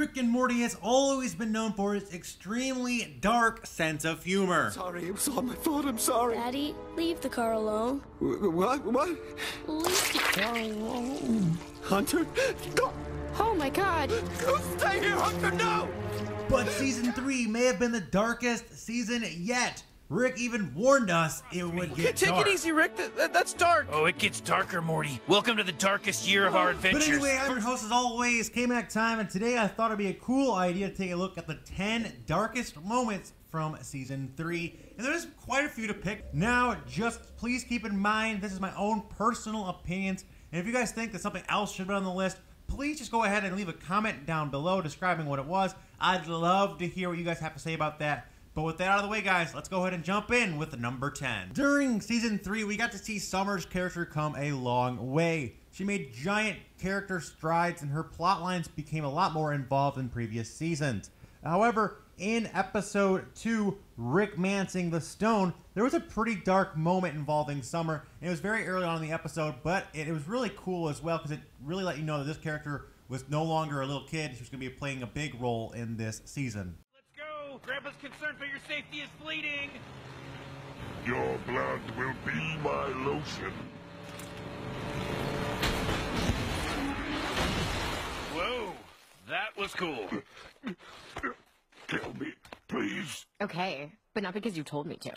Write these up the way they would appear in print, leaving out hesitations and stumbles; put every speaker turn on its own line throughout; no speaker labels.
Rick and Morty has always been known for its extremely dark sense of humor.
Sorry, it was all my fault, I'm sorry.
Daddy, leave the car alone.
What?
Leave the car alone.
Hunter? Go!
Oh my God.
Stay here, Hunter, no!
But season 3 may have been the darkest season yet. Rick even warned us it would get dark.
Take it easy, Rick. That's dark.
Oh, it gets darker, Morty. Welcome to the darkest year of our adventures.
But anyway, I'm your host as always, K-Mac Time, and today I thought it'd be a cool idea to take a look at the 10 darkest moments from season 3. And there's quite a few to pick. Now, just please keep in mind, this is my own personal opinions. And if you guys think that something else should be on the list, please just go ahead and leave a comment down below describing what it was. I'd love to hear what you guys have to say about that. But with that out of the way, guys, let's go ahead and jump in with number 10. During season 3, we got to see Summer's character come a long way. She made giant character strides and her plot lines became a lot more involved than previous seasons. However, in episode 2, Rick Mancing the Stone, there was a pretty dark moment involving Summer. And it was very early on in the episode, but it was really cool as well because it really let you know that this character was no longer a little kid. She was going to be playing a big role in this season.
Grandpa's concern for your safety is fleeting.
Your blood will be my lotion.
Whoa, that was cool.
Kill me, please.
Okay, but not because you told me to.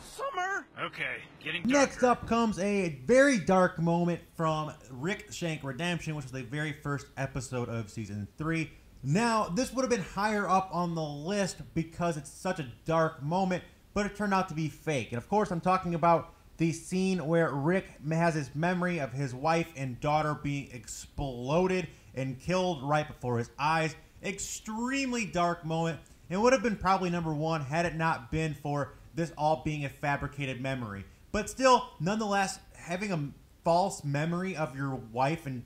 Summer! Okay, getting darker.
Next up comes a very dark moment from Rick Shank Redemption, which was the very first episode of season 3. Now, this would have been higher up on the list because it's such a dark moment, but it turned out to be fake. And of course, I'm talking about the scene where Rick has his memory of his wife and daughter being exploded and killed right before his eyes. Extremely dark moment. It would have been probably number 1 had it not been for this all being a fabricated memory. But still, nonetheless, having a false memory of your wife and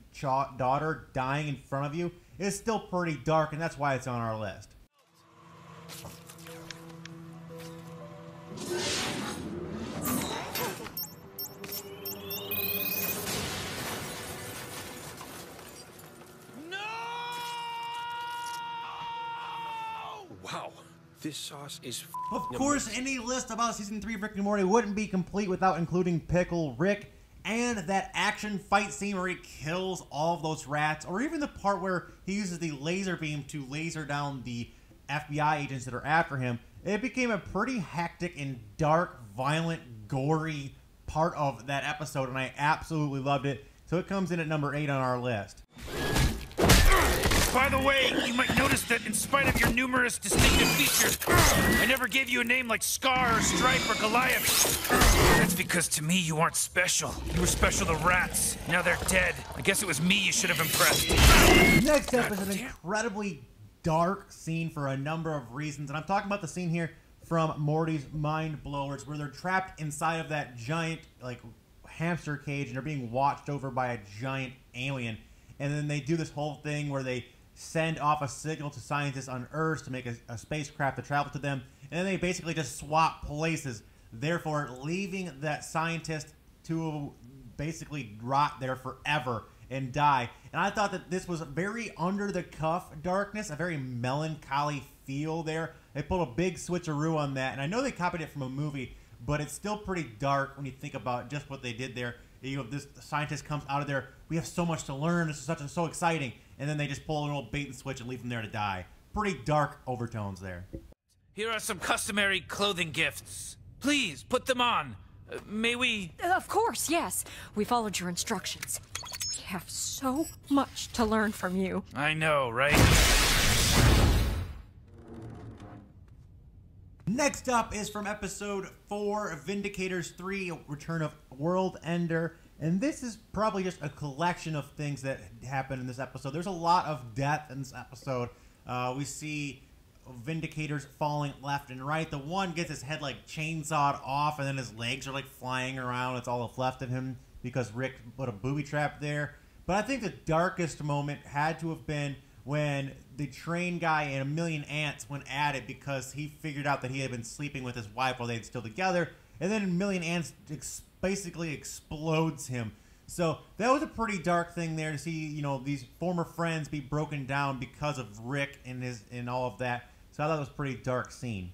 daughter dying in front of you is still pretty dark, and that's why it's on our list.
No!
Wow, this sauce is
Of course, any list about season 3 of Rick and Morty wouldn't be complete without including Pickle Rick and that action fight scene where he kills all of those rats, or even the part where he uses the laser beam to laser down the FBI agents that are after him. It became a pretty hectic and dark, violent, gory part of that episode, and I absolutely loved it. So it comes in at number 8 on our list.
By the way, you might notice that in spite of your numerous distinctive features, I never gave you a name like Scar or Stripe or Goliath. That's because to me you aren't special. You were special to rats. Now they're dead. I guess it was me you should have impressed.
Next up is an incredibly dark scene for a number of reasons, and I'm talking about the scene here from Morty's Mind Blowers, where they're trapped inside of that giant hamster cage and they're being watched over by a giant alien. And then they do this whole thing where they send off a signal to scientists on Earth to make a spacecraft to travel to them, and then they basically just swap places, therefore leaving that scientist to basically rot there forever and die. And I thought that this was very under-the-cuff darkness, a very melancholy feel there. They pulled a big switcheroo on that, and I know they copied it from a movie, but it's still pretty dark when you think about just what they did there. You know, this scientist comes out of there, we have so much to learn, this is so exciting, and then they just pull an old bait and switch and leave them there to die. Pretty dark overtones there.
Here are some customary clothing gifts. Please, put them on. May we...
Of course, yes. We followed your instructions. We have so much to learn from you.
I know, right?
Next up is from episode 4 of Vindicators 3, Return of World Ender. And this is probably just a collection of things that happen in this episode. There's a lot of death in this episode. We see Vindicators falling left and right. The one gets his head chainsawed off, and then his legs are flying around. It's all that's left of him because Rick put a booby trap there. But I think the darkest moment had to have been when the train guy and a million ants went at it because he figured out that he had been sleeping with his wife while they were still together, and then a million ants basically explodes him. So that was a pretty dark thing there to see, you know, these former friends be broken down because of Rick and all of that. So I thought it was a pretty dark scene.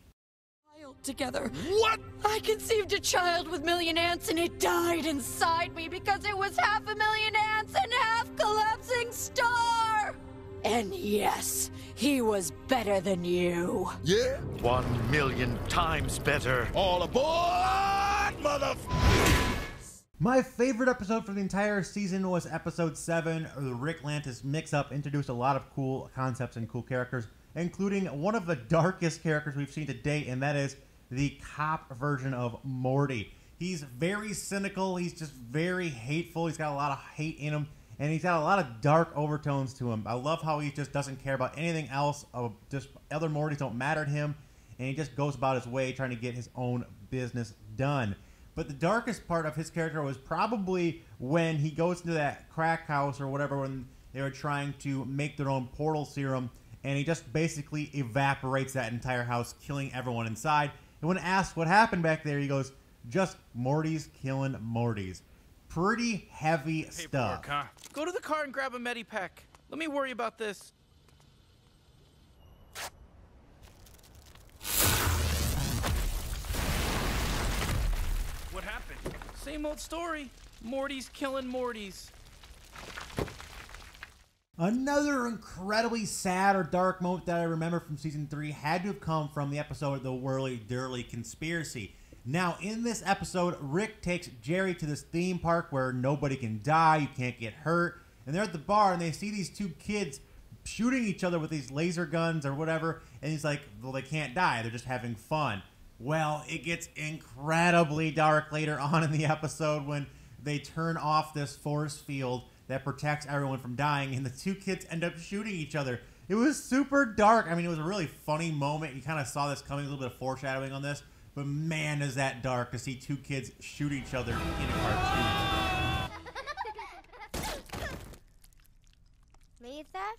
Together.
What?
I conceived a child with million ants and it died inside me because it was 500,000 ants and half collapsing star! And yes, he was better than you.
Yeah?
1,000,000 times better.
All aboard,
My favorite episode for the entire season was episode 7, the Rick Lantis mix-up. Introduced a lot of cool concepts and cool characters, including one of the darkest characters we've seen to date, and that is the cop version of Morty. He's very cynical, he's just very hateful, he's got a lot of hate in him, and he's got a lot of dark overtones to him. I love how he just doesn't care about anything else, just other Mortys don't matter to him, and he just goes about his way trying to get his own business done. But the darkest part of his character was probably when he goes into that crack house or whatever when they were trying to make their own portal serum, and he just basically evaporates that entire house, killing everyone inside. And when asked what happened back there, he goes, just Mortys killing Mortys. Pretty heavy stuff.
Paperwork, huh?
Go to the car and grab a Medipack. Let me worry about this. What happened? Same old story. Morty's killing Mortys.
Another incredibly sad or dark moment that I remember from season 3 had to have come from the episode The Whirly Dirly Conspiracy. Now, in this episode, Rick takes Jerry to this theme park where nobody can die, you can't get hurt, and they're at the bar and they see these two kids shooting each other with these laser guns or whatever, and he's like, well, they can't die, they're just having fun. Well, it gets incredibly dark later on in the episode when they turn off this force field that protects everyone from dying, and the two kids end up shooting each other. It was super dark. I mean, it was a really funny moment. You kind of saw this coming, a little bit of foreshadowing on this, but man, is that dark to see two kids shoot each other in a cartoon.
Leave that?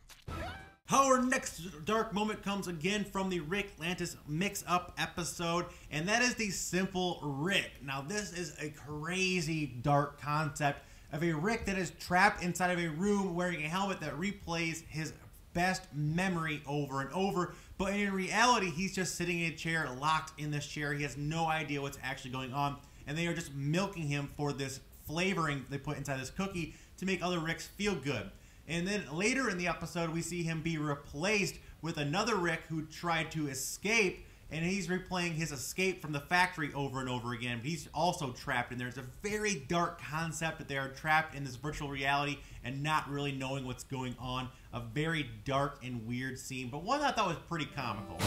Our next dark moment comes again from the Rick Lantis mix-up episode, and that is the Simple Rick. Now, this is a crazy dark concept of a Rick that is trapped inside of a room wearing a helmet that replays his best memory over and over, but in reality, he's just sitting in a chair, locked in this chair. He has no idea what's actually going on, and they are just milking him for this flavoring they put inside this cookie to make other Ricks feel good. And then later in the episode, we see him be replaced with another Rick who tried to escape, and he's replaying his escape from the factory over and over again. But he's also trapped in there. It's a very dark concept that they are trapped in this virtual reality and not really knowing what's going on. A very dark and weird scene, but one I thought was pretty comical.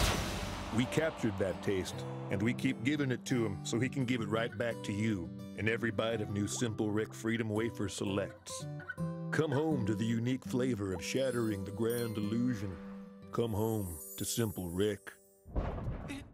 We captured that taste, and we keep giving it to him so he can give it right back to you in every bite of new Simple Rick Freedom Wafer Selects. Come home to the unique flavor of shattering the grand illusion. Come home to Simple Rick.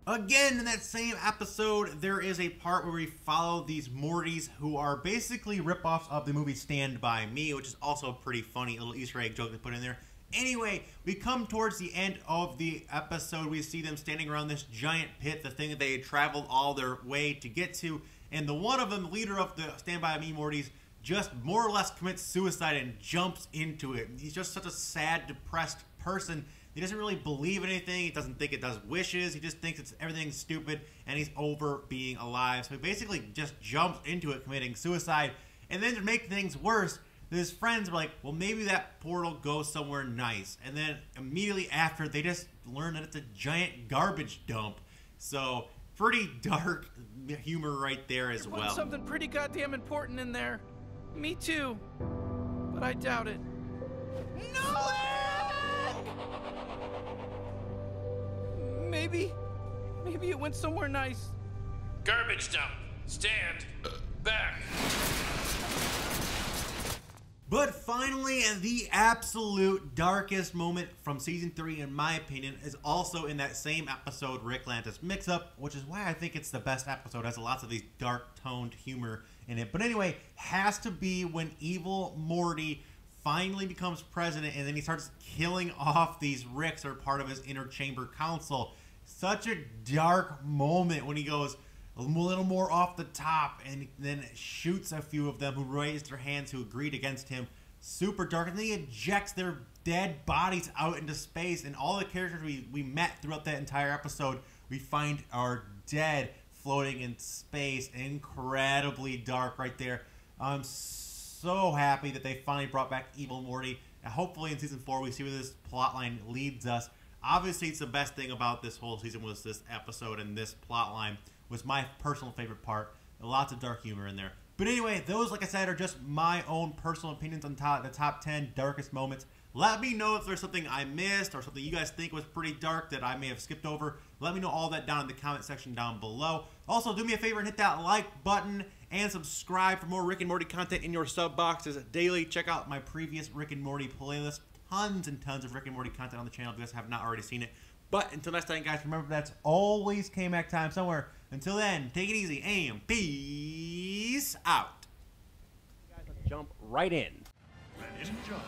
Again, in that same episode, there is a part where we follow these Mortys who are basically ripoffs of the movie Stand By Me, which is also a pretty funny little Easter egg joke they put in there. Anyway, we come towards the end of the episode. We see them standing around this giant pit, the thing that they had traveled all their way to get to, and the one of them, the leader of the Stand By Me Mortys, just more or less commits suicide and jumps into it. He's just such a sad, depressed person. He doesn't really believe anything. He doesn't think it does wishes. He just thinks everything's stupid and he's over being alive. So he basically just jumps into it, committing suicide. And then to make things worse, his friends are like, well, maybe that portal goes somewhere nice. And then immediately after, they just learn that it's a giant garbage dump. So pretty dark humor right there as well.
Something pretty goddamn important in there. Me too, but I doubt it. No! Maybe it went somewhere nice.
Garbage dump. Stand back.
But finally, the absolute darkest moment from season 3, in my opinion, is also in that same episode, Rick Lantis Mix-Up, which is why I think it's the best episode. It has lots of these dark-toned humor in it. But anyway, has to be when evil Morty finally becomes president and then he starts killing off these Ricks that are part of his inner chamber council. Such a dark moment when he goes, a little more off the top, and then shoots a few of them who raised their hands who agreed against him. Super dark, and then he ejects their dead bodies out into space, and all the characters we met throughout that entire episode, we find are dead, floating in space. Incredibly dark right there. I'm so happy that they finally brought back Evil Morty. And hopefully in season 4 we see where this plotline leads us. Obviously, it's the best thing about this whole season was this episode, and this plotline was my personal favorite part. Lots of dark humor in there. But anyway, those, like I said, are just my own personal opinions on the top 10 darkest moments. Let me know if there's something I missed or something you guys think was pretty dark that I may have skipped over. Let me know all that down in the comment section down below. Also, do me a favor and hit that like button and subscribe for more Rick and Morty content in your sub boxes daily. Check out my previous Rick and Morty playlist. Tons and tons of Rick and Morty content on the channel if you guys have not already seen it. But until next time, guys, remember that's always K-Mac time somewhere. Until then, take it easy and peace out.
Guys, let's jump right in.
When in job.